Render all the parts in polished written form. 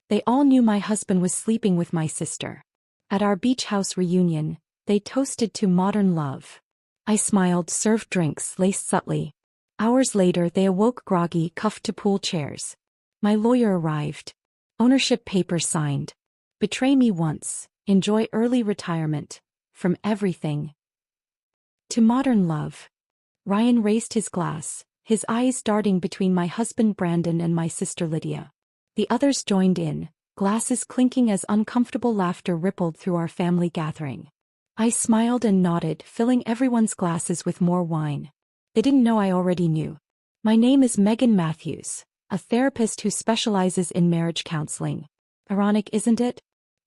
They all knew my husband was sleeping with my sister. At our beach house reunion, they toasted to modern love. I smiled, served drinks, laced subtly. Hours later they awoke groggy, cuffed to pool chairs. My lawyer arrived. Ownership papers signed. Betray me once, enjoy early retirement. From everything to modern love. Ryan raised his glass, his eyes darting between my husband Brandon and my sister Lydia. The others joined in, glasses clinking as uncomfortable laughter rippled through our family gathering. I smiled and nodded, filling everyone's glasses with more wine. They didn't know I already knew. My name is Megan Matthews, a therapist who specializes in marriage counseling. Ironic, isn't it?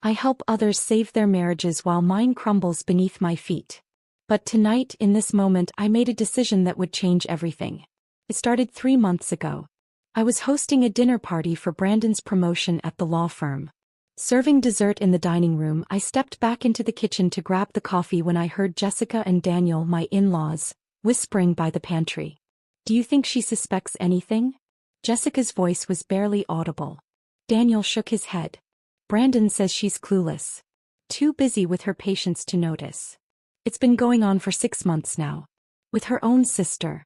I help others save their marriages while mine crumbles beneath my feet. But tonight, in this moment, I made a decision that would change everything. It started 3 months ago. I was hosting a dinner party for Brandon's promotion at the law firm. Serving dessert in the dining room, I stepped back into the kitchen to grab the coffee when I heard Jessica and Daniel, my in-laws, whispering by the pantry. "Do you think she suspects anything?" Jessica's voice was barely audible. Daniel shook his head. "Brandon says she's clueless. Too busy with her patients to notice. It's been going on for 6 months now. With her own sister.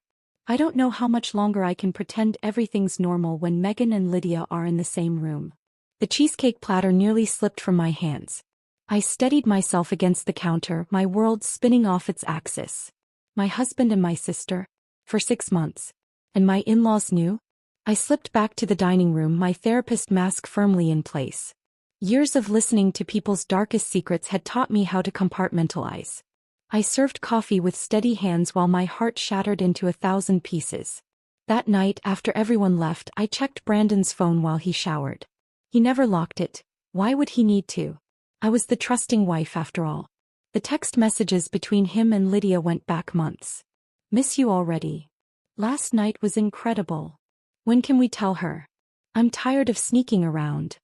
I don't know how much longer I can pretend everything's normal when Megan and Lydia are in the same room." The cheesecake platter nearly slipped from my hands. I steadied myself against the counter, my world spinning off its axis. My husband and my sister? For 6 months. And my in-laws knew? I slipped back to the dining room, my therapist mask firmly in place. Years of listening to people's darkest secrets had taught me how to compartmentalize. I served coffee with steady hands while my heart shattered into 1,000 pieces. That night, after everyone left, I checked Brandon's phone while he showered. He never locked it. Why would he need to? I was the trusting wife after all. The text messages between him and Lydia went back months. "Miss you already. Last night was incredible. When can we tell her? I'm tired of sneaking around."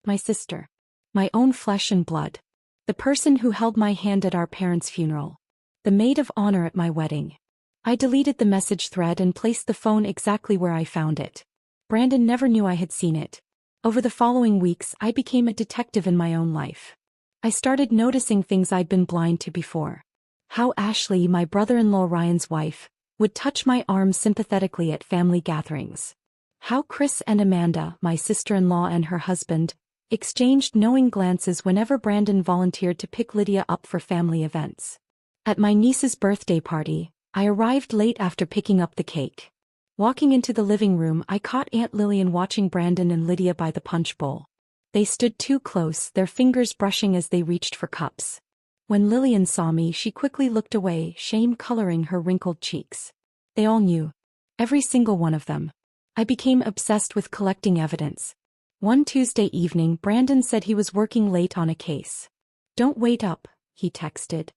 My sister. My own flesh and blood. The person who held my hand at our parents' funeral. The maid of honor at my wedding. I deleted the message thread and placed the phone exactly where I found it. Brandon never knew I had seen it. Over the following weeks, I became a detective in my own life. I started noticing things I'd been blind to before. How Ashley, my brother-in-law Ryan's wife, would touch my arm sympathetically at family gatherings. How Chris and Amanda, my sister-in-law and her husband, exchanged knowing glances whenever Brandon volunteered to pick Lydia up for family events. At my niece's birthday party, I arrived late after picking up the cake. Walking into the living room, I caught Aunt Lillian watching Brandon and Lydia by the punch bowl. They stood too close, their fingers brushing as they reached for cups. When Lillian saw me, she quickly looked away, shame coloring her wrinkled cheeks. They all knew. Every single one of them. I became obsessed with collecting evidence. One Tuesday evening, Brandon said he was working late on a case. "Don't wait up," he texted.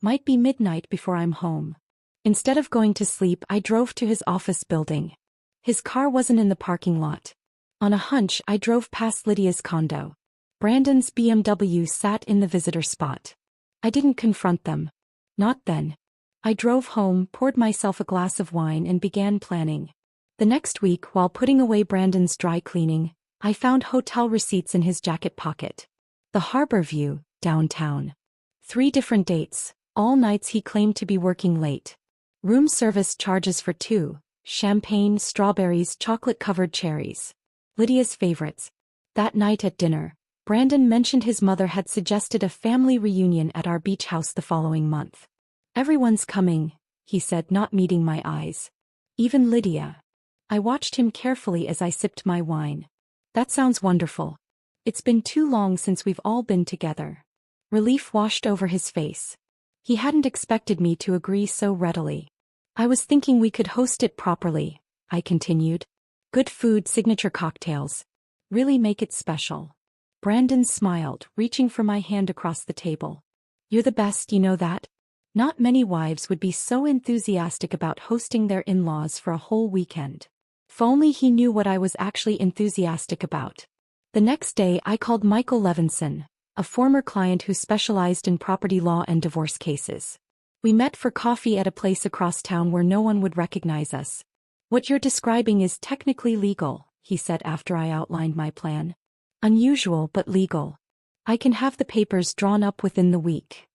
"Might be midnight before I'm home." Instead of going to sleep, I drove to his office building. His car wasn't in the parking lot. On a hunch, I drove past Lydia's condo. Brandon's BMW sat in the visitor spot. I didn't confront them. Not then. I drove home, poured myself a glass of wine and began planning. The next week, while putting away Brandon's dry cleaning, I found hotel receipts in his jacket pocket. The Harbor View, downtown. 3 different dates, all nights he claimed to be working late. Room service charges for 2, champagne, strawberries, chocolate-covered cherries. Lydia's favorites. That night at dinner, Brandon mentioned his mother had suggested a family reunion at our beach house the following month. "Everyone's coming," he said, not meeting my eyes. "Even Lydia." I watched him carefully as I sipped my wine. "That sounds wonderful. It's been too long since we've all been together." Relief washed over his face. He hadn't expected me to agree so readily. "I was thinking we could host it properly," I continued. "Good food, signature cocktails. Really make it special." Brandon smiled, reaching for my hand across the table. "You're the best, you know that? Not many wives would be so enthusiastic about hosting their in-laws for a whole weekend." If only he knew what I was actually enthusiastic about. The next day, I called Michael Levinson, a former client who specialized in property law and divorce cases. We met for coffee at a place across town where no one would recognize us. "What you're describing is technically legal," he said after I outlined my plan. Unusual but legal. I can have the papers drawn up within the week.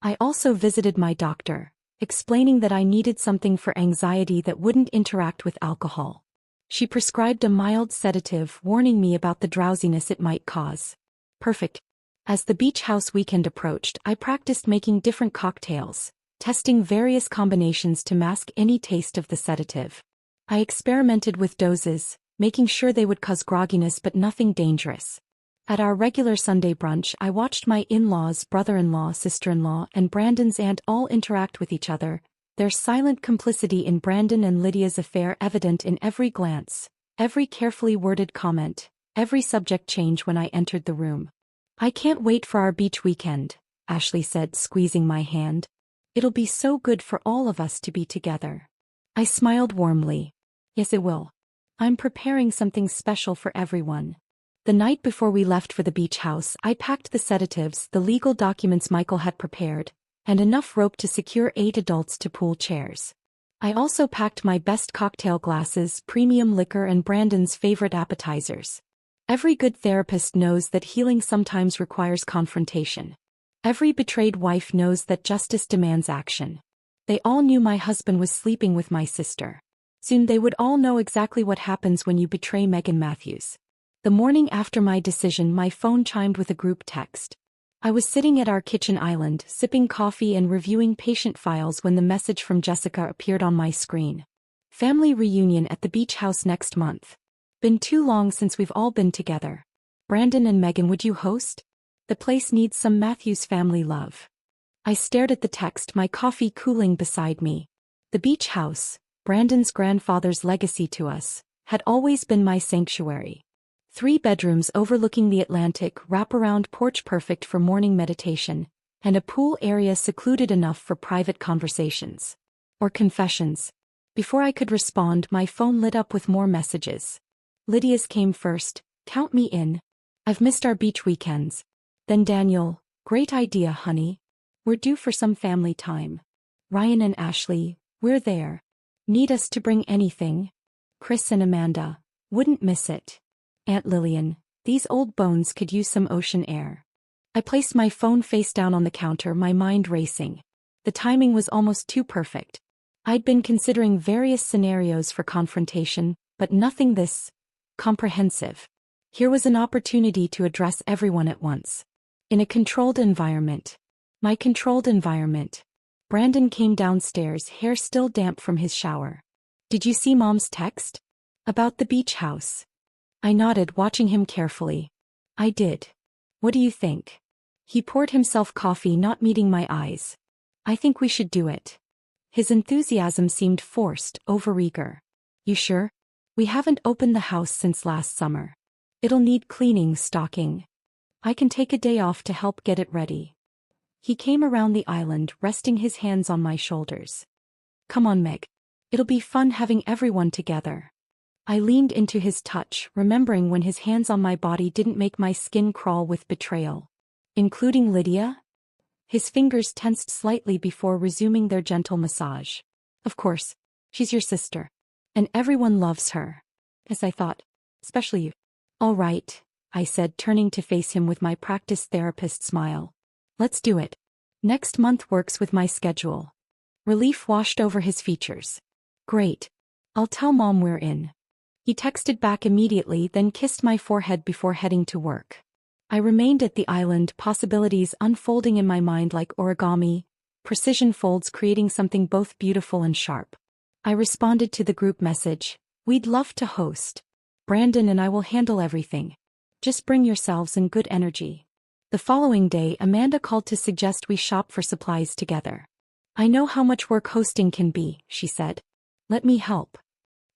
I also visited my doctor, explaining that I needed something for anxiety that wouldn't interact with alcohol. She prescribed a mild sedative, warning me about the drowsiness it might cause. Perfect. As the beach house weekend approached, I practiced making different cocktails, testing various combinations to mask any taste of the sedative. I experimented with doses, making sure they would cause grogginess but nothing dangerous. At our regular Sunday brunch, I watched my in-laws, brother-in-law, sister-in-law, and Brandon's aunt all interact with each other, their silent complicity in Brandon and Lydia's affair evident in every glance, every carefully worded comment, every subject change when I entered the room. "I can't wait for our beach weekend," Ashley said, squeezing my hand. "It'll be so good for all of us to be together." I smiled warmly. "Yes, it will. I'm preparing something special for everyone." The night before we left for the beach house, I packed the sedatives, the legal documents Michael had prepared, and enough rope to secure 8 adults to pool chairs. I also packed my best cocktail glasses, premium liquor, and Brandon's favorite appetizers. Every good therapist knows that healing sometimes requires confrontation. Every betrayed wife knows that justice demands action. They all knew my husband was sleeping with my sister. Soon they would all know exactly what happens when you betray Megan Matthews. The morning after my decision, my phone chimed with a group text. I was sitting at our kitchen island, sipping coffee and reviewing patient files when the message from Jessica appeared on my screen. "Family reunion at the beach house next month. Been too long since we've all been together. Brandon and Megan, would you host? The place needs some Matthews family love." I stared at the text, my coffee cooling beside me. The beach house, Brandon's grandfather's legacy to us, had always been my sanctuary. 3 bedrooms overlooking the Atlantic, wraparound porch perfect for morning meditation, and a pool area secluded enough for private conversations. Or confessions. Before I could respond, my phone lit up with more messages. Lydia's came first. "Count me in. I've missed our beach weekends." Then Daniel, "Great idea, honey. We're due for some family time." Ryan and Ashley, "We're there. Need us to bring anything?" Chris and Amanda, "Wouldn't miss it." Aunt Lillian, "These old bones could use some ocean air." I placed my phone face down on the counter, my mind racing. The timing was almost too perfect. I'd been considering various scenarios for confrontation, but nothing this comprehensive. Here was an opportunity to address everyone at once. In a controlled environment. My controlled environment. Brandon came downstairs, hair still damp from his shower. "Did you see Mom's text? About the beach house?" I nodded, watching him carefully. "I did. What do you think?" He poured himself coffee, not meeting my eyes. "I think we should do it." His enthusiasm seemed forced, overeager. "You sure? We haven't opened the house since last summer. It'll need cleaning, stocking. I can take a day off to help get it ready." He came around the island, resting his hands on my shoulders. "Come on, Meg. It'll be fun having everyone together." I leaned into his touch, remembering when his hands on my body didn't make my skin crawl with betrayal. "Including Lydia?" His fingers tensed slightly before resuming their gentle massage. "Of course. She's your sister. And everyone loves her." As I thought. "Especially you." "All right," I said, turning to face him with my practiced therapist smile. "Let's do it. Next month works with my schedule." Relief washed over his features. "Great. I'll tell Mom we're in." He texted back immediately, then kissed my forehead before heading to work. I remained at the island, possibilities unfolding in my mind like origami, precision folds creating something both beautiful and sharp. I responded to the group message, "We'd love to host. Brandon and I will handle everything. Just bring yourselves and good energy." The following day, Amanda called to suggest we shop for supplies together. "I know how much work hosting can be," she said. "Let me help."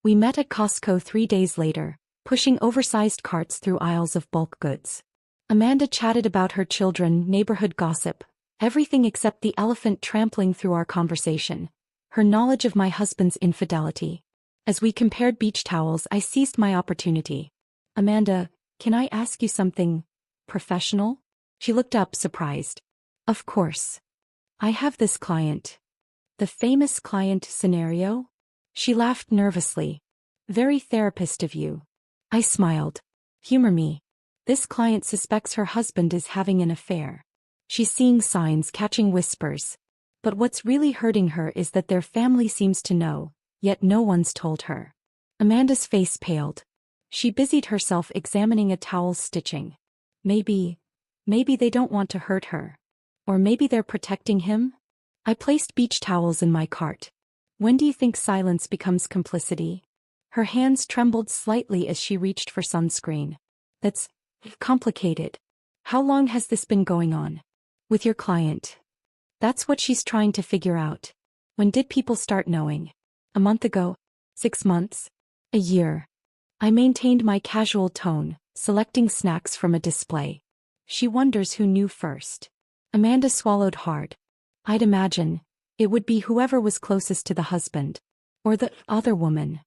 We met at Costco 3 days later, pushing oversized carts through aisles of bulk goods. Amanda chatted about her children, neighborhood gossip, everything except the elephant trampling through our conversation, her knowledge of my husband's infidelity. As we compared beach towels, I seized my opportunity. "Amanda, can I ask you something professional?" She looked up, surprised. "Of course. I have this client." "The famous client scenario?" She laughed nervously. "Very therapist of you." I smiled. "Humor me. This client suspects her husband is having an affair. She's seeing signs, catching whispers. But what's really hurting her is that their family seems to know, yet no one's told her. Amanda's face paled. She busied herself examining a towel's stitching. Maybe they don't want to hurt her. Or maybe they're protecting him? I placed beach towels in my cart. When do you think silence becomes complicity? Her hands trembled slightly as she reached for sunscreen. That's complicated. How long has this been going on? With your client. That's what she's trying to figure out. When did people start knowing? A month ago? 6 months? A year? I maintained my casual tone, selecting snacks from a display. She wonders who knew first. Amanda swallowed hard. I'd imagine it would be whoever was closest to the husband. Or the other woman.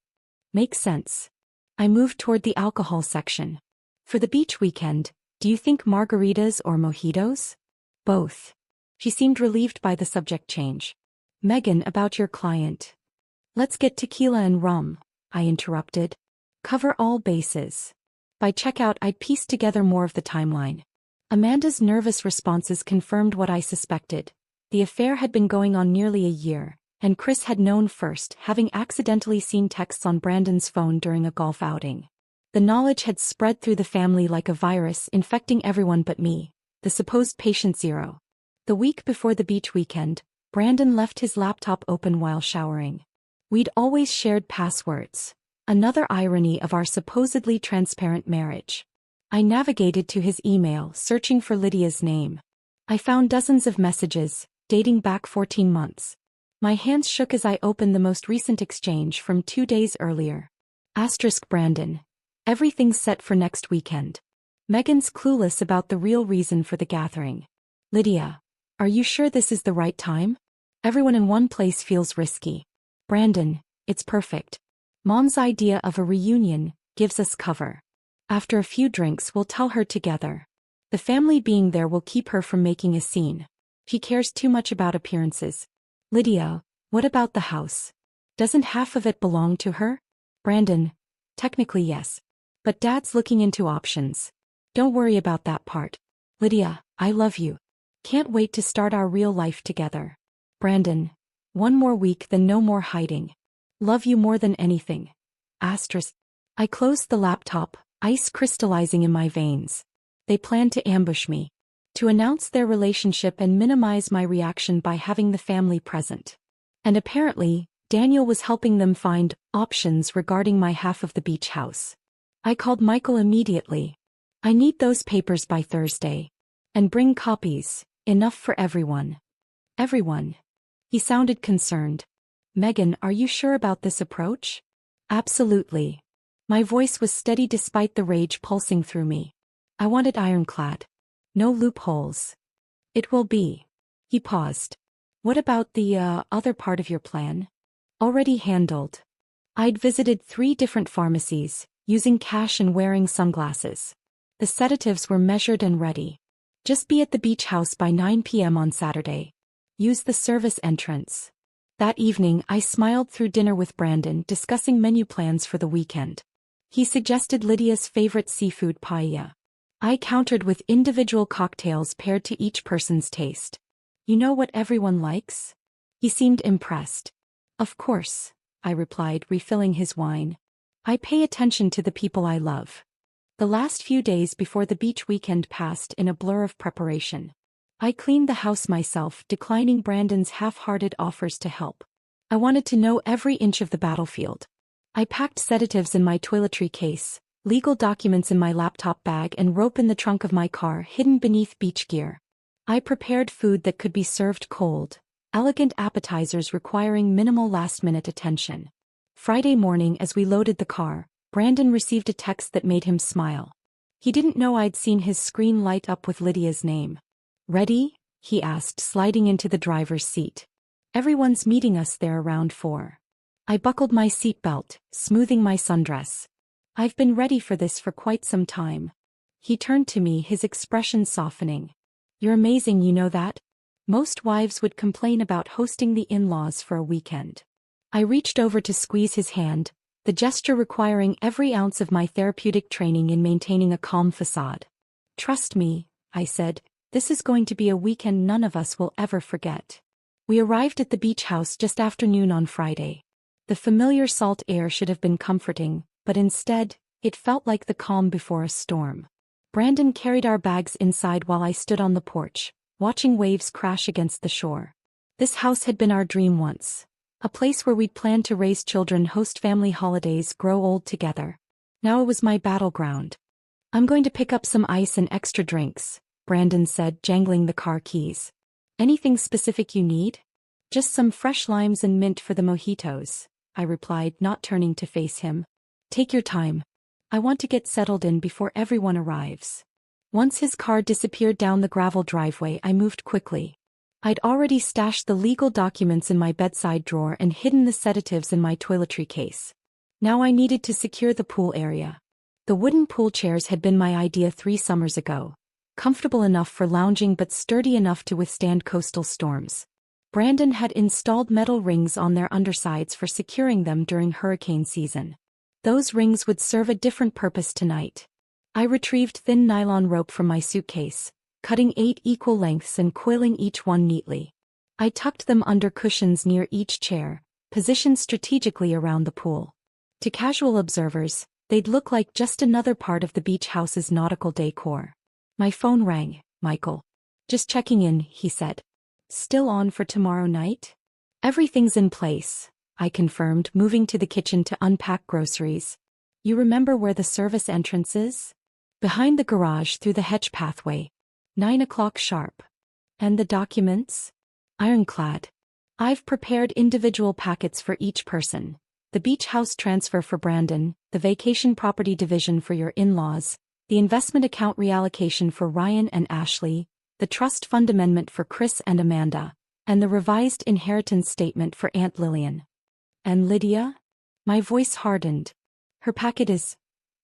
Makes sense. I moved toward the alcohol section. For the beach weekend, do you think margaritas or mojitos? Both. She seemed relieved by the subject change. Megan, about your client. Let's get tequila and rum, I interrupted. Cover all bases. By checkout, I'd pieced together more of the timeline. Amanda's nervous responses confirmed what I suspected. The affair had been going on nearly a year, and Chris had known first, having accidentally seen texts on Brandon's phone during a golf outing. The knowledge had spread through the family like a virus, infecting everyone but me, the supposed patient zero. The week before the beach weekend, Brandon left his laptop open while showering. We'd always shared passwords. Another irony of our supposedly transparent marriage. I navigated to his email, searching for Lydia's name. I found dozens of messages, dating back 14 months. My hands shook as I opened the most recent exchange from 2 days earlier. Asterisk Brandon. Everything's set for next weekend. Megan's clueless about the real reason for the gathering. Lydia. Are you sure this is the right time? Everyone in one place feels risky. Brandon. It's perfect. Mom's idea of a reunion gives us cover. After a few drinks, we'll tell her together. The family being there will keep her from making a scene. She cares too much about appearances. Lydia, what about the house? Doesn't half of it belong to her? Brandon, technically yes. But Dad's looking into options. Don't worry about that part. Lydia, I love you. Can't wait to start our real life together. Brandon, one more week, then no more hiding. Love you more than anything. Asterisk. I closed the laptop, ice crystallizing in my veins. They planned to ambush me. To announce their relationship and minimize my reaction by having the family present. And apparently, Daniel was helping them find options regarding my half of the beach house. I called Michael immediately. I need those papers by Thursday. And bring copies, enough for everyone. Everyone. He sounded concerned. Megan, are you sure about this approach? Absolutely. My voice was steady despite the rage pulsing through me. I want it ironclad. No loopholes. It will be. He paused. What about the other part of your plan? Already handled. I'd visited 3 different pharmacies, using cash and wearing sunglasses. The sedatives were measured and ready. Just be at the beach house by 9 p.m. on Saturday. Use the service entrance. That evening, I smiled through dinner with Brandon, discussing menu plans for the weekend. He suggested Lydia's favorite seafood paella. I countered with individual cocktails paired to each person's taste. You know what everyone likes? He seemed impressed. Of course, I replied, refilling his wine. I pay attention to the people I love. The last few days before the beach weekend passed in a blur of preparation. I cleaned the house myself, declining Brandon's half-hearted offers to help. I wanted to know every inch of the battlefield. I packed sedatives in my toiletry case, legal documents in my laptop bag, and rope in the trunk of my car hidden beneath beach gear. I prepared food that could be served cold, elegant appetizers requiring minimal last-minute attention. Friday morning, as we loaded the car, Brandon received a text that made him smile. He didn't know I'd seen his screen light up with Lydia's name. Ready? He asked, sliding into the driver's seat. Everyone's meeting us there around 4. I buckled my seatbelt, smoothing my sundress. I've been ready for this for quite some time. He turned to me, his expression softening. You're amazing, you know that? Most wives would complain about hosting the in-laws for a weekend. I reached over to squeeze his hand, the gesture requiring every ounce of my therapeutic training in maintaining a calm facade. Trust me, I said, this is going to be a weekend none of us will ever forget. We arrived at the beach house just after noon on Friday. The familiar salt air should have been comforting, but instead, it felt like the calm before a storm. Brandon carried our bags inside while I stood on the porch, watching waves crash against the shore. This house had been our dream once. A place where we'd planned to raise children, host family holidays, grow old together. Now it was my battleground. I'm going to pick up some ice and extra drinks, Brandon said, jangling the car keys. Anything specific you need? Just some fresh limes and mint for the mojitos, I replied, not turning to face him. Take your time. I want to get settled in before everyone arrives. Once his car disappeared down the gravel driveway, I moved quickly. I'd already stashed the legal documents in my bedside drawer and hidden the sedatives in my toiletry case. Now I needed to secure the pool area. The wooden pool chairs had been my idea 3 summers ago. Comfortable enough for lounging but sturdy enough to withstand coastal storms. Brandon had installed metal rings on their undersides for securing them during hurricane season. Those rings would serve a different purpose tonight. I retrieved thin nylon rope from my suitcase, cutting 8 equal lengths and coiling each one neatly. I tucked them under cushions near each chair, positioned strategically around the pool. To casual observers, they'd look like just another part of the beach house's nautical decor. My phone rang. Michael. Just checking in, he said. Still on for tomorrow night? Everything's in place, I confirmed, moving to the kitchen to unpack groceries. You remember where the service entrance is? Behind the garage through the hedge pathway. 9 o'clock sharp. And the documents? Ironclad. I've prepared individual packets for each person. The beach house transfer for Brandon, the vacation property division for your in-laws, the investment account reallocation for Ryan and Ashley, the trust fund amendment for Chris and Amanda, and the revised inheritance statement for Aunt Lillian. And Lydia? My voice hardened. Her packet is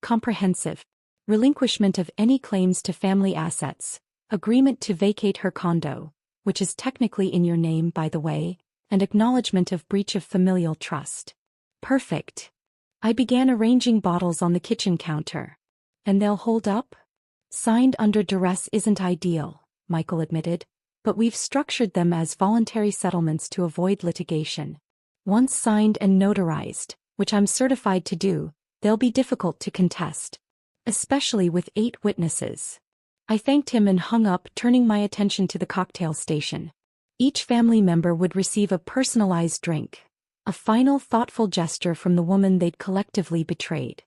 comprehensive. Relinquishment of any claims to family assets, agreement to vacate her condo, which is technically in your name by the way, and acknowledgement of breach of familial trust. Perfect. I began arranging bottles on the kitchen counter. And they'll hold up? Signed under duress isn't ideal, Michael admitted, but we've structured them as voluntary settlements to avoid litigation. Once signed and notarized, which I'm certified to do, they'll be difficult to contest. Especially with 8 witnesses. I thanked him and hung up, turning my attention to the cocktail station. Each family member would receive a personalized drink. A final thoughtful gesture from the woman they'd collectively betrayed.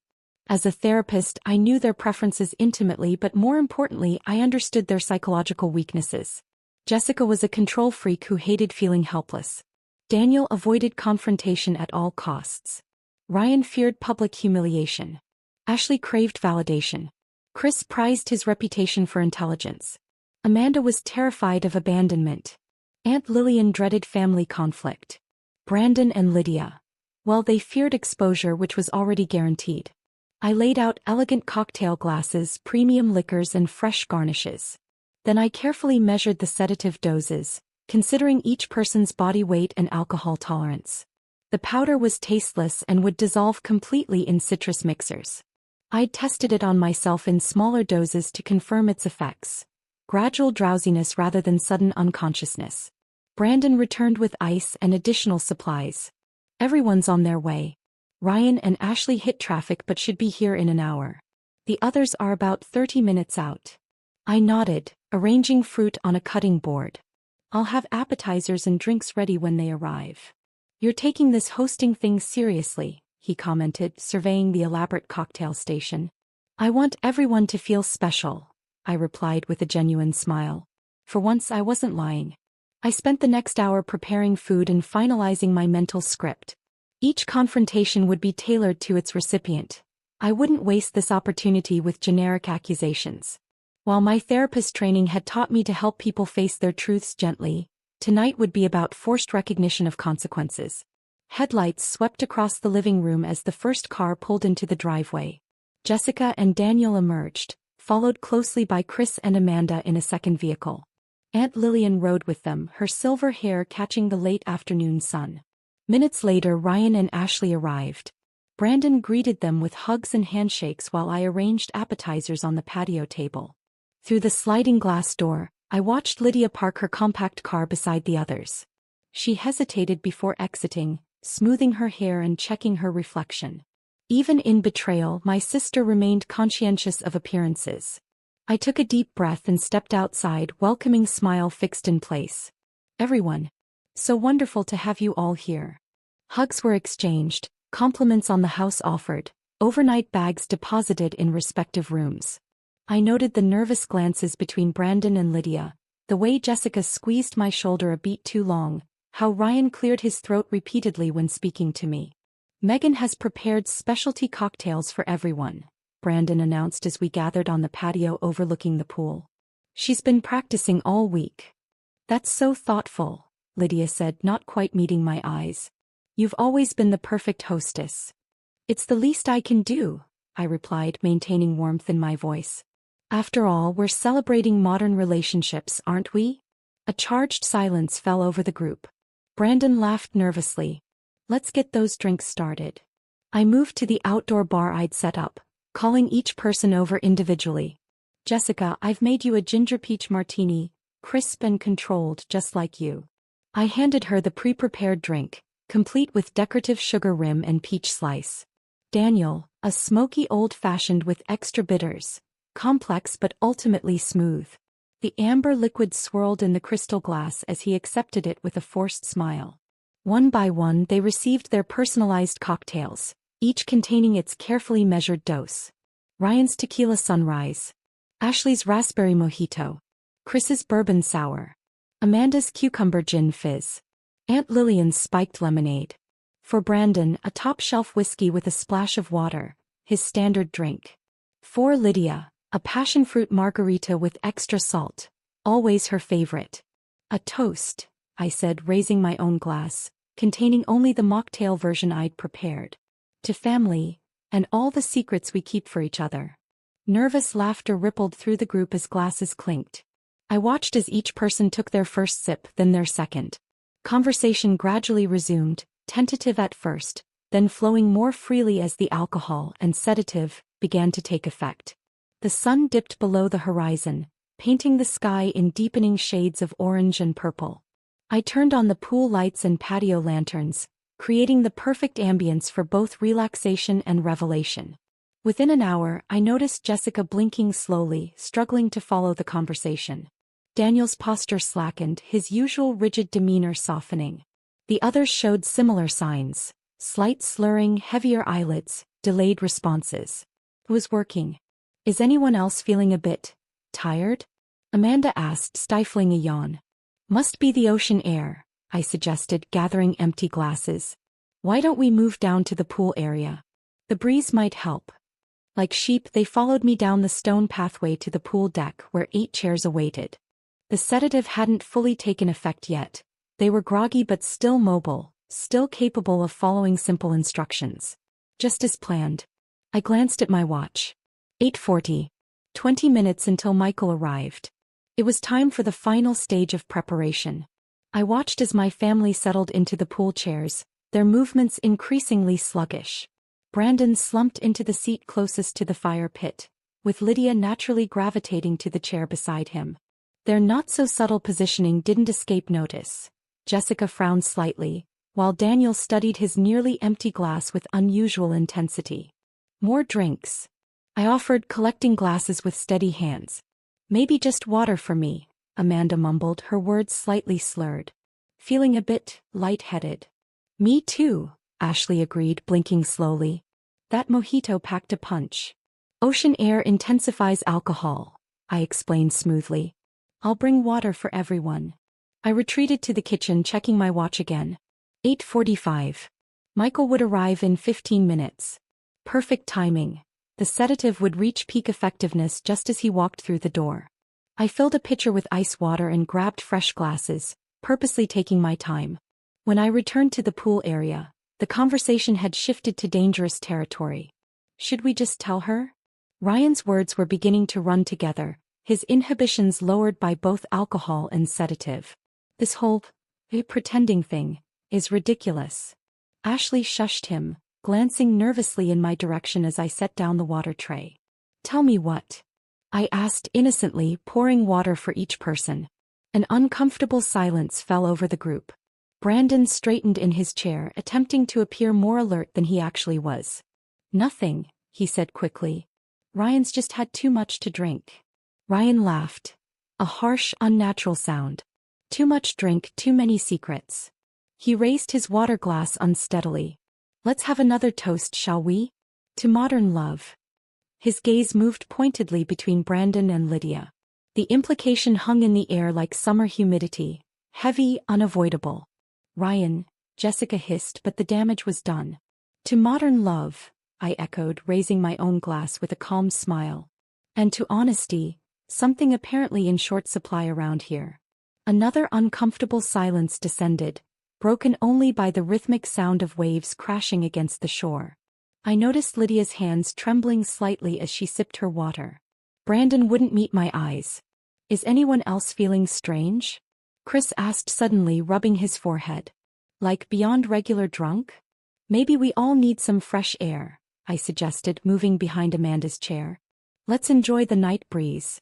As a therapist, I knew their preferences intimately, but more importantly, I understood their psychological weaknesses. Jessica was a control freak who hated feeling helpless. Daniel avoided confrontation at all costs. Ryan feared public humiliation. Ashley craved validation. Chris prized his reputation for intelligence. Amanda was terrified of abandonment. Aunt Lillian dreaded family conflict. Brandon and Lydia. Well, they feared exposure, which was already guaranteed. I laid out elegant cocktail glasses, premium liquors, and fresh garnishes. Then I carefully measured the sedative doses, considering each person's body weight and alcohol tolerance. The powder was tasteless and would dissolve completely in citrus mixers. I'd tested it on myself in smaller doses to confirm its effects. Gradual drowsiness rather than sudden unconsciousness. Brandon returned with ice and additional supplies. Everyone's on their way. Ryan and Ashley hit traffic but should be here in an hour. The others are about 30 minutes out. I nodded, arranging fruit on a cutting board. I'll have appetizers and drinks ready when they arrive. You're taking this hosting thing seriously, he commented, surveying the elaborate cocktail station. I want everyone to feel special, I replied with a genuine smile. For once I wasn't lying. I spent the next hour preparing food and finalizing my mental script. Each confrontation would be tailored to its recipient. I wouldn't waste this opportunity with generic accusations. While my therapist training had taught me to help people face their truths gently, tonight would be about forced recognition of consequences. Headlights swept across the living room as the first car pulled into the driveway. Jessica and Daniel emerged, followed closely by Chris and Amanda in a second vehicle. Aunt Lillian rode with them, her silver hair catching the late afternoon sun. Minutes later, Ryan and Ashley arrived. Brandon greeted them with hugs and handshakes while I arranged appetizers on the patio table. Through the sliding glass door, I watched Lydia park her compact car beside the others. She hesitated before exiting, smoothing her hair and checking her reflection. Even in betrayal, my sister remained conscientious of appearances. I took a deep breath and stepped outside, welcoming smile fixed in place. Everyone. So wonderful to have you all here. Hugs were exchanged, compliments on the house offered, overnight bags deposited in respective rooms. I noted the nervous glances between Brandon and Lydia, the way Jessica squeezed my shoulder a beat too long, how Ryan cleared his throat repeatedly when speaking to me. Megan has prepared specialty cocktails for everyone, Brandon announced as we gathered on the patio overlooking the pool. She's been practicing all week. That's so thoughtful, Lydia said, not quite meeting my eyes. You've always been the perfect hostess. It's the least I can do, I replied, maintaining warmth in my voice. After all, we're celebrating modern relationships, aren't we? A charged silence fell over the group. Brandon laughed nervously. Let's get those drinks started. I moved to the outdoor bar I'd set up, calling each person over individually. Jessica, I've made you a ginger peach martini, crisp and controlled just like you. I handed her the pre-prepared drink, complete with decorative sugar rim and peach slice. Daniel, a smoky old-fashioned with extra bitters. Complex but ultimately smooth. The amber liquid swirled in the crystal glass as he accepted it with a forced smile. One by one they received their personalized cocktails, each containing its carefully measured dose. Ryan's tequila sunrise. Ashley's raspberry mojito. Chris's bourbon sour. Amanda's cucumber gin fizz. Aunt Lillian's spiked lemonade. For Brandon, a top-shelf whiskey with a splash of water, his standard drink. For Lydia, a passion-fruit margarita with extra salt, always her favorite. A toast, I said, raising my own glass, containing only the mocktail version I'd prepared. To family, and all the secrets we keep for each other. Nervous laughter rippled through the group as glasses clinked. I watched as each person took their first sip, then their second. Conversation gradually resumed, tentative at first, then flowing more freely as the alcohol and sedative began to take effect. The sun dipped below the horizon, painting the sky in deepening shades of orange and purple. I turned on the pool lights and patio lanterns, creating the perfect ambience for both relaxation and revelation. Within an hour, I noticed Jessica blinking slowly, struggling to follow the conversation. Daniel's posture slackened, his usual rigid demeanor softening. The others showed similar signs: slight slurring, heavier eyelids, delayed responses. It was working. Is anyone else feeling a bit tired? Amanda asked, stifling a yawn. Must be the ocean air, I suggested, gathering empty glasses. Why don't we move down to the pool area? The breeze might help. Like sheep, they followed me down the stone pathway to the pool deck where 8 chairs awaited. The sedative hadn't fully taken effect yet. They were groggy but still mobile, still capable of following simple instructions. Just as planned. I glanced at my watch. 8:40. 20 minutes until Michael arrived. It was time for the final stage of preparation. I watched as my family settled into the pool chairs, their movements increasingly sluggish. Brandon slumped into the seat closest to the fire pit, with Lydia naturally gravitating to the chair beside him. Their not-so-subtle positioning didn't escape notice. Jessica frowned slightly, while Daniel studied his nearly empty glass with unusual intensity. More drinks. I offered, collecting glasses with steady hands. Maybe just water for me, Amanda mumbled, her words slightly slurred. Feeling a bit lightheaded. Me too, Ashley agreed, blinking slowly. That mojito packed a punch. Ocean air intensifies alcohol, I explained smoothly. I'll bring water for everyone. I retreated to the kitchen, checking my watch again. 8:45. Michael would arrive in 15 minutes. Perfect timing. The sedative would reach peak effectiveness just as he walked through the door. I filled a pitcher with ice water and grabbed fresh glasses, purposely taking my time. When I returned to the pool area, the conversation had shifted to dangerous territory. Should we just tell her? Ryan's words were beginning to run together, his inhibitions lowered by both alcohol and sedative. This whole pretending thing is ridiculous. Ashley shushed him, glancing nervously in my direction as I set down the water tray. Tell me what? I asked innocently, pouring water for each person. An uncomfortable silence fell over the group. Brandon straightened in his chair, attempting to appear more alert than he actually was. Nothing, he said quickly. Ryan's just had too much to drink. Ryan laughed. A harsh, unnatural sound. Too much drink, too many secrets. He raised his water glass unsteadily. Let's have another toast, shall we? To modern love. His gaze moved pointedly between Brandon and Lydia. The implication hung in the air like summer humidity, heavy, unavoidable. Ryan, Jessica hissed, but the damage was done. To modern love, I echoed, raising my own glass with a calm smile. And to honesty, something apparently in short supply around here. Another uncomfortable silence descended, broken only by the rhythmic sound of waves crashing against the shore. I noticed Lydia's hands trembling slightly as she sipped her water. Brandon wouldn't meet my eyes. Is anyone else feeling strange? Chris asked suddenly, rubbing his forehead. Like beyond regular drunk? Maybe we all need some fresh air, I suggested, moving behind Amanda's chair. Let's enjoy the night breeze.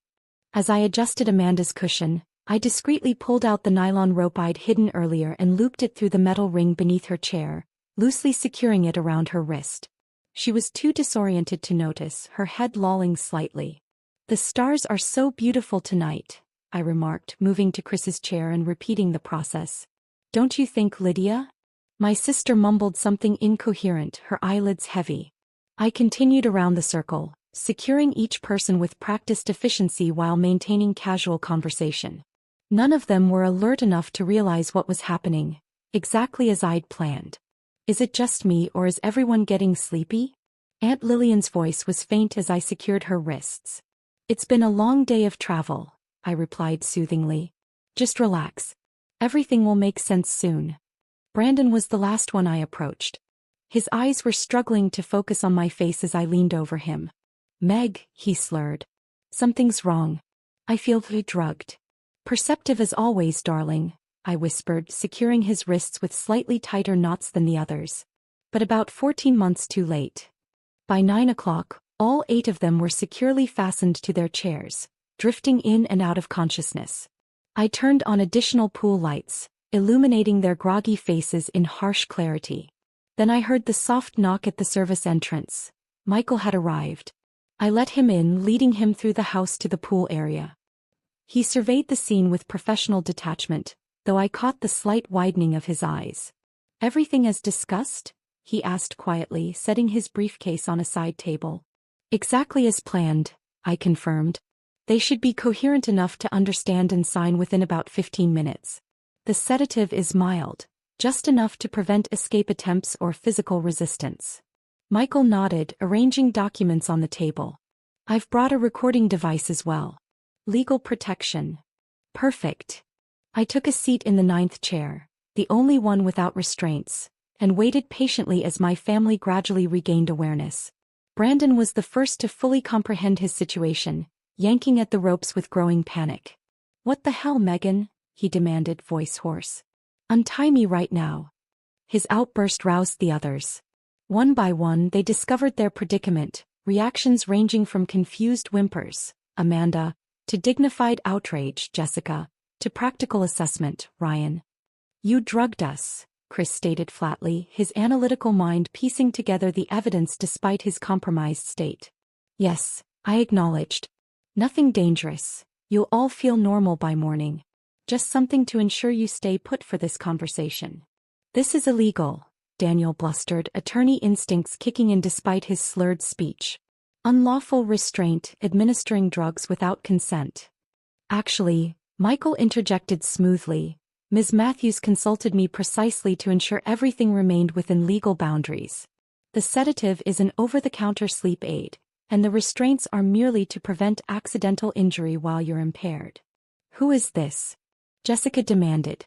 As I adjusted Amanda's cushion, I discreetly pulled out the nylon rope I'd hidden earlier and looped it through the metal ring beneath her chair, loosely securing it around her wrist. She was too disoriented to notice, her head lolling slightly. The stars are so beautiful tonight, I remarked, moving to Chris's chair and repeating the process. Don't you think, Lydia? My sister mumbled something incoherent, her eyelids heavy. I continued around the circle, securing each person with practiced efficiency while maintaining casual conversation. None of them were alert enough to realize what was happening, exactly as I'd planned. Is it just me, or is everyone getting sleepy? Aunt Lillian's voice was faint as I secured her wrists. It's been a long day of travel, I replied soothingly. Just relax. Everything will make sense soon. Brandon was the last one I approached. His eyes were struggling to focus on my face as I leaned over him. Meg, he slurred. Something's wrong. I feel drugged. Perceptive as always, darling, I whispered, securing his wrists with slightly tighter knots than the others. But about 14 months too late. By 9 o'clock, all 8 of them were securely fastened to their chairs, drifting in and out of consciousness. I turned on additional pool lights, illuminating their groggy faces in harsh clarity. Then I heard the soft knock at the service entrance. Michael had arrived. I let him in, leading him through the house to the pool area. He surveyed the scene with professional detachment, though I caught the slight widening of his eyes. Everything as discussed? He asked quietly, setting his briefcase on a side table. Exactly as planned, I confirmed. They should be coherent enough to understand and sign within about 15 minutes. The sedative is mild, just enough to prevent escape attempts or physical resistance. Michael nodded, arranging documents on the table. I've brought a recording device as well. Legal protection. Perfect. I took a seat in the 9th chair, the only one without restraints, and waited patiently as my family gradually regained awareness. Brandon was the first to fully comprehend his situation, yanking at the ropes with growing panic. What the hell, Megan? He demanded, voice hoarse. Untie me right now. His outburst roused the others. One by one they discovered their predicament, reactions ranging from confused whimpers, Amanda, to dignified outrage, Jessica, to practical assessment, Ryan. You drugged us, Chris stated flatly, his analytical mind piecing together the evidence despite his compromised state. Yes, I acknowledged. Nothing dangerous. You'll all feel normal by morning. Just something to ensure you stay put for this conversation. This is illegal, Daniel blustered, attorney instincts kicking in despite his slurred speech. Unlawful restraint, administering drugs without consent. Actually, Michael interjected smoothly, Ms. Matthews consulted me precisely to ensure everything remained within legal boundaries. The sedative is an over-the-counter sleep aid, and the restraints are merely to prevent accidental injury while you're impaired. Who is this? Jessica demanded.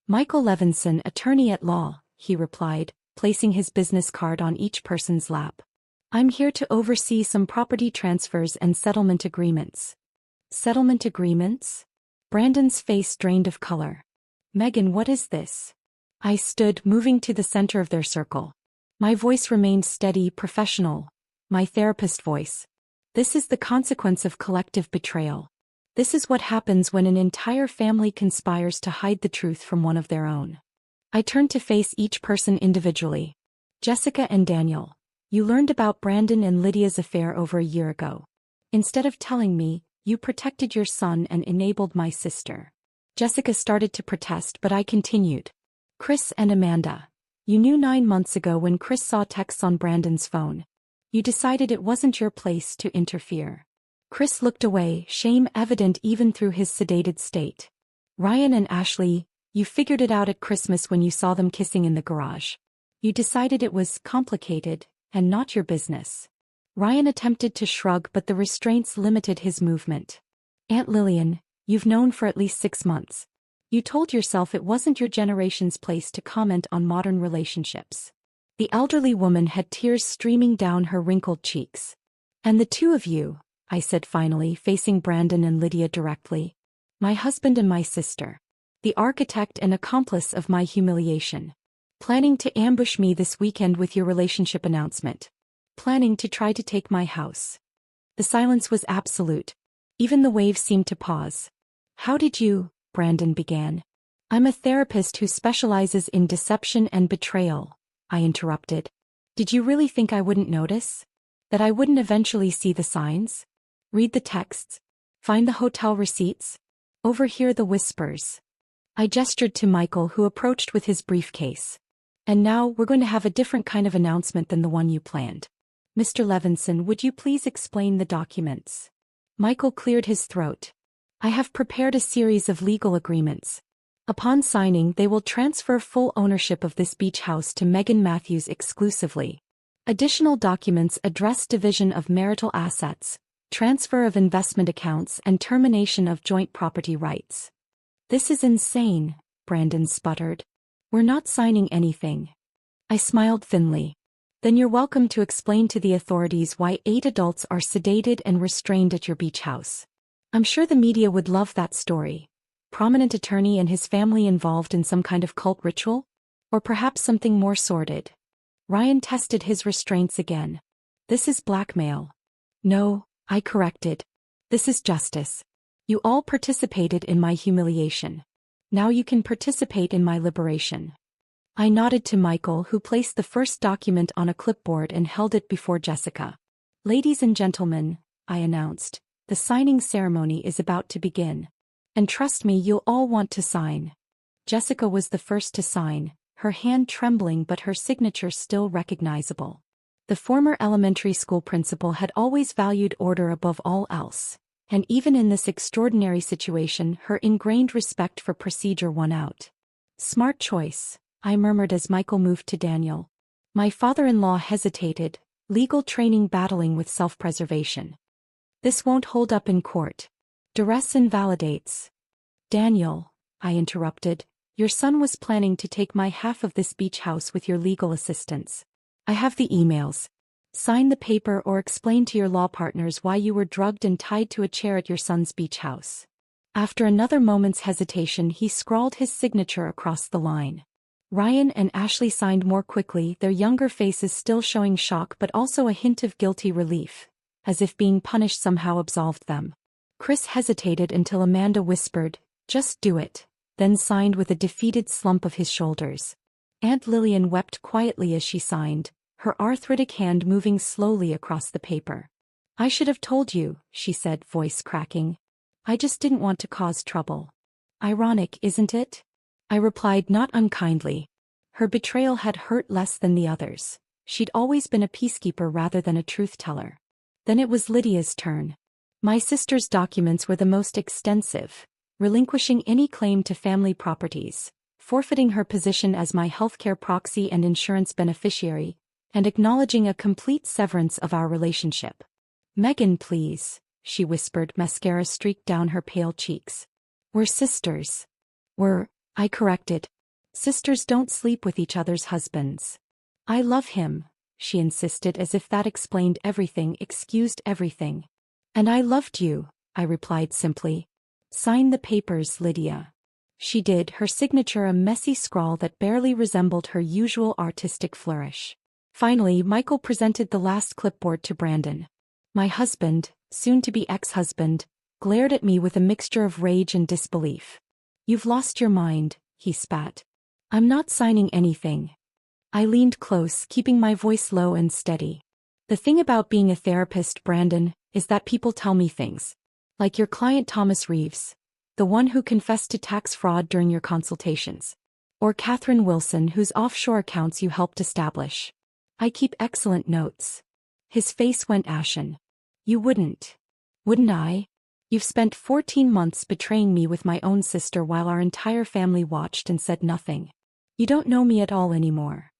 Michael Levinson, attorney at law, he replied, placing his business card on each person's lap. I'm here to oversee some property transfers and settlement agreements. Settlement agreements? Brandon's face drained of color. Megan, what is this? I stood, moving to the center of their circle. My voice remained steady, professional. My therapist voice. This is the consequence of collective betrayal. This is what happens when an entire family conspires to hide the truth from one of their own. I turned to face each person individually. Jessica and Daniel, you learned about Brandon and Lydia's affair over a year ago. Instead of telling me, you protected your son and enabled my sister. Jessica started to protest, but I continued. Chris and Amanda, you knew 9 months ago when Chris saw texts on Brandon's phone. You decided it wasn't your place to interfere. Chris looked away, shame evident even through his sedated state. Ryan and Ashley, you figured it out at Christmas when you saw them kissing in the garage. You decided it was complicated and not your business. Ryan attempted to shrug, but the restraints limited his movement. Aunt Lillian, you've known for at least 6 months. You told yourself it wasn't your generation's place to comment on modern relationships. The elderly woman had tears streaming down her wrinkled cheeks. And the two of you, I said finally, facing Brandon and Lydia directly. My husband and my sister. The architect and accomplice of my humiliation. Planning to ambush me this weekend with your relationship announcement. Planning to try to take my house. The silence was absolute. Even the waves seemed to pause. How did you, Brandon began. I'm a therapist who specializes in deception and betrayal, I interrupted. Did you really think I wouldn't notice? That I wouldn't eventually see the signs? Read the texts? Find the hotel receipts? Overhear the whispers? I gestured to Michael, who approached with his briefcase. And now we're going to have a different kind of announcement than the one you planned. Mr. Levinson, would you please explain the documents? Michael cleared his throat. I have prepared a series of legal agreements. Upon signing, they will transfer full ownership of this beach house to Megan Matthews exclusively. Additional documents address division of marital assets, transfer of investment accounts, and termination of joint property rights. This is insane, Brandon sputtered. We're not signing anything. I smiled thinly. Then you're welcome to explain to the authorities why 8 adults are sedated and restrained at your beach house. I'm sure the media would love that story. Prominent attorney and his family involved in some kind of cult ritual? Or perhaps something more sordid. Ryan tested his restraints again. This is blackmail. No, I corrected. This is justice. You all participated in my humiliation. Now you can participate in my liberation. I nodded to Michael, who placed the first document on a clipboard and held it before Jessica. Ladies and gentlemen, I announced, the signing ceremony is about to begin. And trust me, you'll all want to sign. Jessica was the first to sign, her hand trembling but her signature still recognizable. The former elementary school principal had always valued order above all else, and even in this extraordinary situation her ingrained respect for procedure won out. Smart choice, I murmured as Michael moved to Daniel. My father-in-law hesitated, legal training battling with self-preservation. This won't hold up in court. Duress invalidates. Daniel, I interrupted, your son was planning to take my half of this beach house with your legal assistance. I have the emails. Sign the paper or explain to your law partners why you were drugged and tied to a chair at your son's beach house. After another moment's hesitation, he scrawled his signature across the line. Ryan and Ashley signed more quickly, their younger faces still showing shock but also a hint of guilty relief, as if being punished somehow absolved them. Chris hesitated until Amanda whispered, "Just do it," then signed with a defeated slump of his shoulders. Aunt Lillian wept quietly as she signed, her arthritic hand moving slowly across the paper. "I should have told you," she said, voice cracking. "I just didn't want to cause trouble." Ironic, isn't it? I replied, not unkindly. Her betrayal had hurt less than the others. She'd always been a peacekeeper rather than a truth-teller. Then it was Lydia's turn. My sister's documents were the most extensive, relinquishing any claim to family properties, forfeiting her position as my healthcare proxy and insurance beneficiary, and acknowledging a complete severance of our relationship. "Megan, please," she whispered, mascara streaked down her pale cheeks. "We're sisters." I corrected. "Sisters don't sleep with each other's husbands." "I love him," she insisted, as if that explained everything, excused everything. "And I loved you," I replied simply. "Sign the papers, Lydia." She did, her signature a messy scrawl that barely resembled her usual artistic flourish. Finally, Michael presented the last clipboard to Brandon. My husband, soon-to-be ex-husband, glared at me with a mixture of rage and disbelief. "You've lost your mind," he spat. "I'm not signing anything." I leaned close, keeping my voice low and steady. "The thing about being a therapist, Brandon, is that people tell me things. Like your client Thomas Reeves, the one who confessed to tax fraud during your consultations. Or Catherine Wilson, whose offshore accounts you helped establish. I keep excellent notes." His face went ashen. "You wouldn't." "Wouldn't I? You've spent 14 months betraying me with my own sister while our entire family watched and said nothing. You don't know me at all anymore."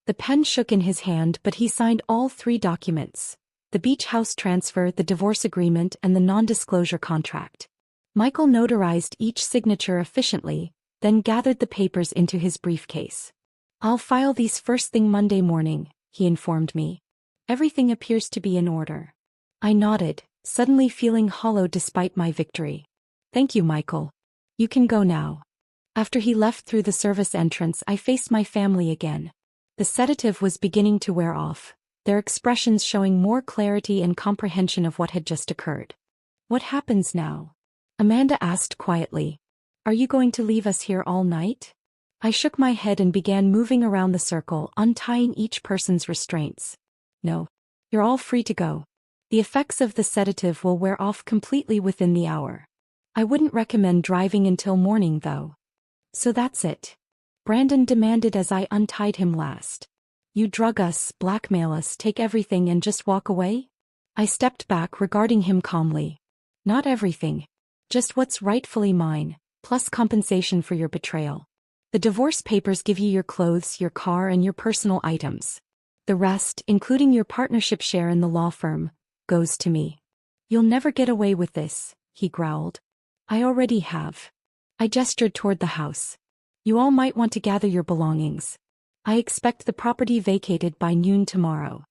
The pen shook in his hand, but he signed all 3 documents: the beach house transfer, the divorce agreement, and the non-disclosure contract. Michael notarized each signature efficiently, then gathered the papers into his briefcase. "I'll file these first thing Monday morning," he informed me. "Everything appears to be in order." I nodded, suddenly feeling hollow despite my victory. "Thank you, Michael. You can go now." After he left through the service entrance, I faced my family again. The sedative was beginning to wear off, their expressions showing more clarity and comprehension of what had just occurred. "What happens now?" Amanda asked quietly. "Are you going to leave us here all night?" I shook my head and began moving around the circle, untying each person's restraints. "No. You're all free to go. The effects of the sedative will wear off completely within the hour. I wouldn't recommend driving until morning, though." "So that's it?" Brandon demanded as I untied him last. "You drug us, blackmail us, take everything and just walk away?" I stepped back, regarding him calmly. "Not everything. Just what's rightfully mine, plus compensation for your betrayal. The divorce papers give you your clothes, your car, and your personal items. The rest, including your partnership share in the law firm, goes to me." "You'll never get away with this," he growled. "I already have." I gestured toward the house. "You all might want to gather your belongings. I expect the property vacated by noon tomorrow."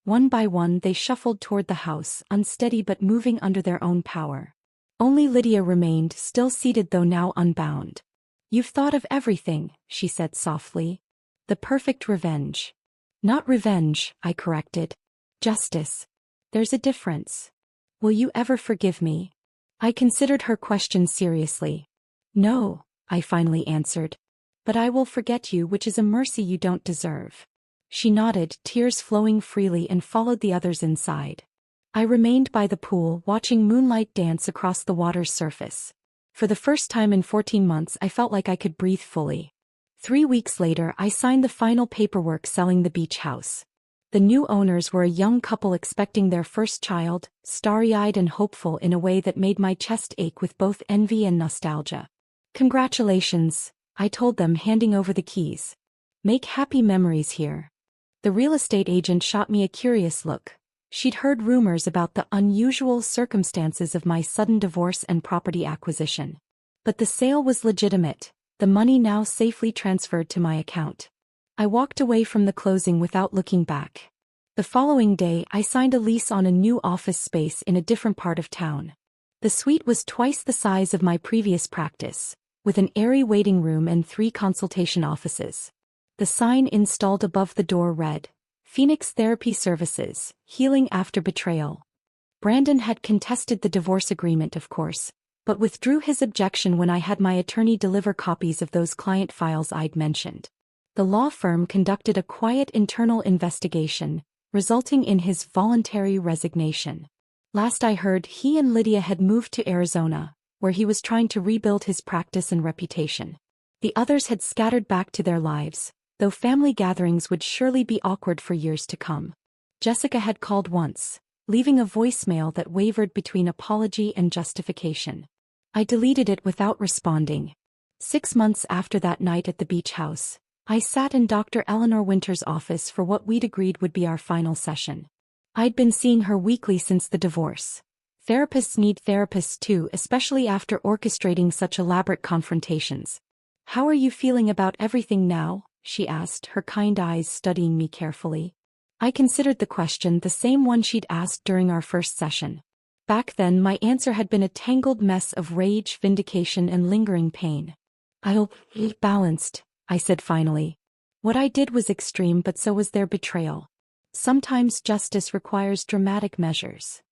One by one they shuffled toward the house, unsteady but moving under their own power. Only Lydia remained, still seated though now unbound. "You've thought of everything," she said softly. "The perfect revenge." "Not revenge," I corrected. "Justice. There's a difference. Will you ever forgive me?" I considered her question seriously. "No," I finally answered. "But I will forget you, which is a mercy you don't deserve." She nodded, tears flowing freely, and followed the others inside. I remained by the pool, watching moonlight dance across the water's surface. For the first time in 14 months I felt like I could breathe fully. 3 weeks later I signed the final paperwork selling the beach house. The new owners were a young couple expecting their first child, starry-eyed and hopeful in a way that made my chest ache with both envy and nostalgia. "Congratulations," I told them, handing over the keys. "Make happy memories here." The real estate agent shot me a curious look. She'd heard rumors about the unusual circumstances of my sudden divorce and property acquisition. But the sale was legitimate, the money now safely transferred to my account. I walked away from the closing without looking back. The following day I signed a lease on a new office space in a different part of town. The suite was twice the size of my previous practice, with an airy waiting room and 3 consultation offices. The sign installed above the door read, "Phoenix Therapy Services, Healing After Betrayal." Brandon had contested the divorce agreement, of course, but withdrew his objection when I had my attorney deliver copies of those client files I'd mentioned. The law firm conducted a quiet internal investigation, resulting in his voluntary resignation. Last I heard, he and Lydia had moved to Arizona, where he was trying to rebuild his practice and reputation. The others had scattered back to their lives, though family gatherings would surely be awkward for years to come. Jessica had called once, leaving a voicemail that wavered between apology and justification. I deleted it without responding. 6 months after that night at the beach house, I sat in Dr. Eleanor Winter's office for what we'd agreed would be our final session. I'd been seeing her weekly since the divorce. Therapists need therapists too, especially after orchestrating such elaborate confrontations. "How are you feeling about everything now?" she asked, her kind eyes studying me carefully. I considered the question the same one she'd asked during our first session. Back then my answer had been a tangled mess of rage, vindication, and lingering pain. "I'll be balanced," I said finally. "What I did was extreme, but so was their betrayal. Sometimes justice requires dramatic measures."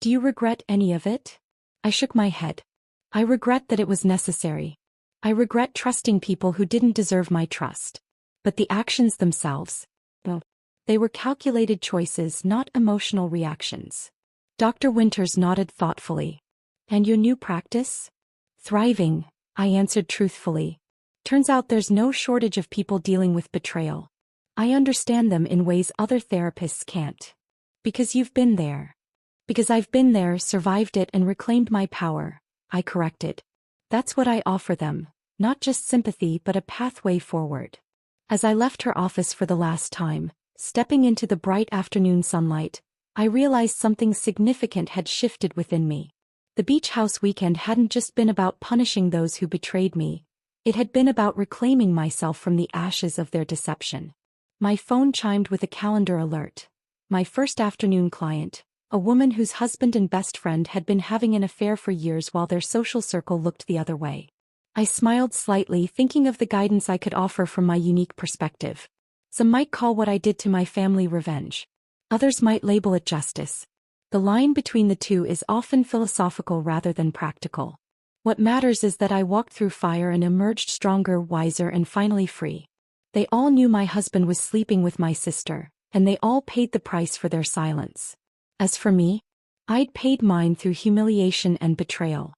Do you regret any of it? I shook my head. I regret that it was necessary. I regret trusting people who didn't deserve my trust. But the actions themselves, well, they were calculated choices, not emotional reactions. Dr. Winters nodded thoughtfully. And your new practice? Thriving, I answered truthfully. Turns out there's no shortage of people dealing with betrayal. I understand them in ways other therapists can't. Because you've been there. Because I've been there, survived it, and reclaimed my power, I corrected. That's what I offer them, not just sympathy but a pathway forward. As I left her office for the last time, stepping into the bright afternoon sunlight, I realized something significant had shifted within me. The beach house weekend hadn't just been about punishing those who betrayed me. It had been about reclaiming myself from the ashes of their deception. My phone chimed with a calendar alert. My first afternoon client, a woman whose husband and best friend had been having an affair for years while their social circle looked the other way. I smiled slightly, thinking of the guidance I could offer from my unique perspective. Some might call what I did to my family revenge. Others might label it justice. The line between the two is often philosophical rather than practical. What matters is that I walked through fire and emerged stronger, wiser, and finally free. They all knew my husband was sleeping with my sister, and they all paid the price for their silence. As for me, I'd paid mine through humiliation and betrayal.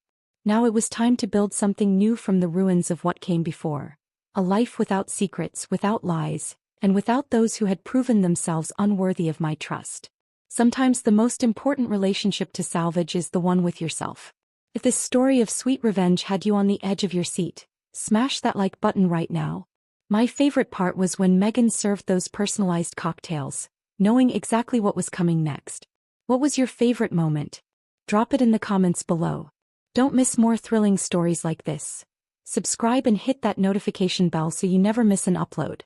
Now it was time to build something new from the ruins of what came before. A life without secrets, without lies, and without those who had proven themselves unworthy of my trust. Sometimes the most important relationship to salvage is the one with yourself. If this story of sweet revenge had you on the edge of your seat, smash that like button right now. My favorite part was when Megan served those personalized cocktails, knowing exactly what was coming next. What was your favorite moment? Drop it in the comments below. Don't miss more thrilling stories like this. Subscribe and hit that notification bell so you never miss an upload.